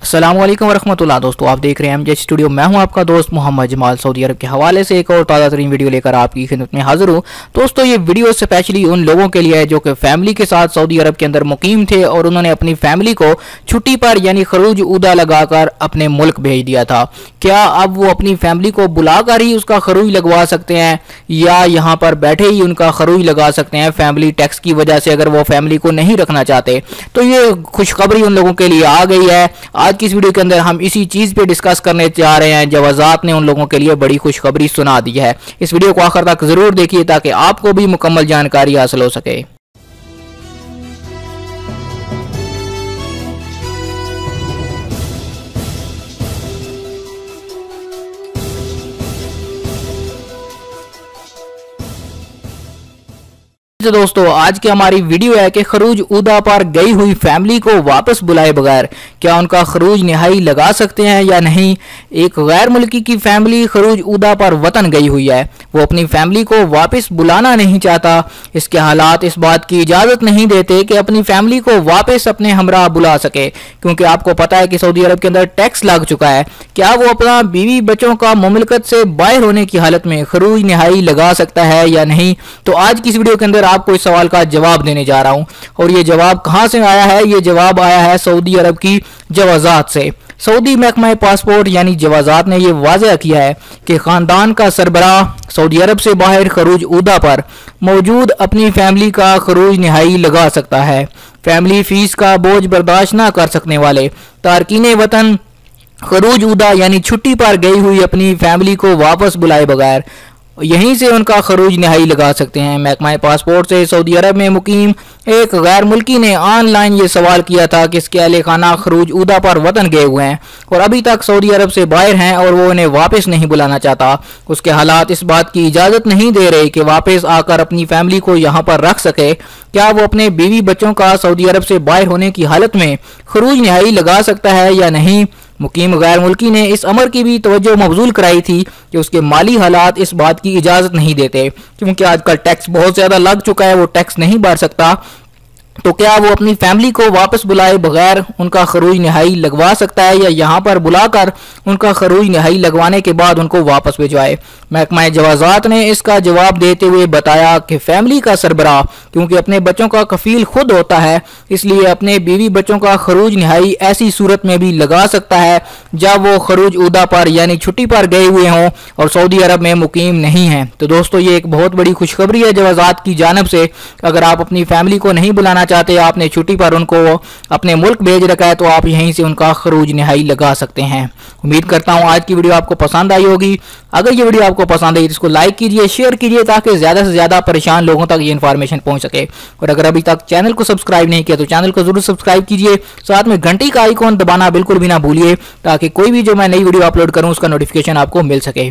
अस्सलाम वालेकुम वरहमतुल्लाह। दोस्तों आप देख रहे हैं एमजे स्टूडियो। मैं हूं आपका दोस्त मोहम्मद जमाल। सऊदी अरब के हवाले से एक और ताज़ा तरीन वीडियो लेकर आपकी खिदमत में हाजिर हूं। दोस्तों ये वीडियो स्पेशली उन लोगों के लिए है जो कि फैमिली के साथ सऊदी अरब के अंदर मुकीम थे और उन्होंने अपनी फैमिली को छुट्टी पर यानी खरूज उदा लगाकर अपने मुल्क भेज दिया था। क्या अब वो अपनी फैमिली को बुलाकर ही उसका खरूज लगवा सकते हैं या यहाँ पर बैठे ही उनका खरूज लगा सकते हैं फैमिली टैक्स की वजह से, अगर वो फैमिली को नहीं रखना चाहते? तो ये खुशखबरी उन लोगों के लिए आ गई है। आज की इस वीडियो के अंदर हम इसी चीज़ पे डिस्कस करने जा रहे हैं। जवाजात ने उन लोगों के लिए बड़ी खुशखबरी सुना दी है। इस वीडियो को आखिर तक ज़रूर देखिए ताकि आपको भी मुकम्मल जानकारी हासिल हो सके। तो दोस्तों आज की हमारी वीडियो है कि खरूज उदा पर गई हुई फैमिली को वापस बुलाए बगैर क्या उनका खरूज निहाई लगा सकते हैं या नहीं। एक गैर मुल्की की फैमिली खरूज उदा पर वतन गई हुई है, वो अपनी फैमिली को वापस बुलाना नहीं चाहता। इसके हालात इस बात की इजाज़त नहीं देते कि अपनी फैमिली को वापस अपने हमरा बुला सके, क्योंकि आपको पता है कि सऊदी अरब के अंदर टैक्स लग चुका है। क्या वो अपना बीवी बच्चों का मुमलकत से बाहर होने की हालत में खरूज निहाई लगा सकता है या नहीं? तो आज की इस वीडियो के अंदर आपको इस सवाल का जवाब देने जा रहा हूं। और ये जवाब कहां से आया है? ये जवाब आया है सऊदी अरब की जवाजात से। सऊदी महकमा पासपोर्ट यानी जवाजात ने यह वाज़ेह किया है कि खानदान का सरबराह सऊदी अरब से बाहर खरूज उदा पर मौजूद अपनी फैमिली का खरूज निहाई लगा सकता है। फैमिली फीस का बोझ बर्दाश्त न कर सकने वाले तारकीन वतन खरूज उदा यानी छुट्टी पर गई हुई अपनी फैमिली को वापस बुलाए बगैर यहीं से उनका खरूज निहाई लगा सकते हैं। महकमा पासपोर्ट से सऊदी अरब में मुकीम एक गैर मुल्की ने ऑनलाइन ये सवाल किया था कि इसके अहले खाना खरूज उदा पर वतन गए हुए हैं और अभी तक सऊदी अरब से बाहर हैं और वो उन्हें वापस नहीं बुलाना चाहता। उसके हालात इस बात की इजाज़त नहीं दे रहे कि वापस आकर अपनी फैमिली को यहाँ पर रख सके। क्या वो अपने बीवी बच्चों का सऊदी अरब से बाहर होने की हालत में खरूज निहाई लगा सकता है या नहीं? मुकीम गैर मुल्की ने इस अमर की भी तवज्जो मबजूल कराई थी कि उसके माली हालात इस बात की इजाज़त नहीं देते, क्योंकि आजकल टैक्स बहुत ज़्यादा लग चुका है, वो टैक्स नहीं भर सकता। तो क्या वो अपनी फैमिली को वापस बुलाए बगैर उनका खरूज निहाई लगवा सकता है या यहाँ पर बुलाकर उनका खरूज निहाई लगवाने के बाद उनको वापस भिजवाए? महकमा जवाजात ने इसका जवाब देते हुए बताया कि फैमिली का सरबराह क्योंकि अपने बच्चों का कफील खुद होता है, इसलिए अपने बीवी बच्चों का खरूज निहाई ऐसी सूरत में भी लगा सकता है जब वो खरूज उदा पर यानी छुट्टी पर गए हुए हों और सऊदी अरब में मुकीम नहीं हैं। तो दोस्तों ये एक बहुत बड़ी खुशखबरी है जवाजात की जानिब से। अगर आप अपनी फैमिली को नहीं बुलाना चाहते, आपने छुट्टी पर उनको अपने मुल्क भेज रखा है, तो आप यहीं से उनका खरूज निहाई लगा सकते हैं। उम्मीद करता हूं आज की वीडियो आपको पसंद आई होगी। अगर ये वीडियो आपको पसंद आई तो इसको लाइक कीजिए, शेयर कीजिए ताकि ज़्यादा से ज़्यादा परेशान लोगों तक ये इन्फॉर्मेशन पहुंच सके। और अगर अभी तक चैनल को सब्सक्राइब नहीं किया तो चैनल को जरूर सब्सक्राइब कीजिए, साथ में घंटी का आइकॉन दबाना बिल्कुल भी ना भूलिए ताकि कोई भी जो मैं नई वीडियो अपलोड करूँ उसका नोटिफिकेशन आपको मिल सके।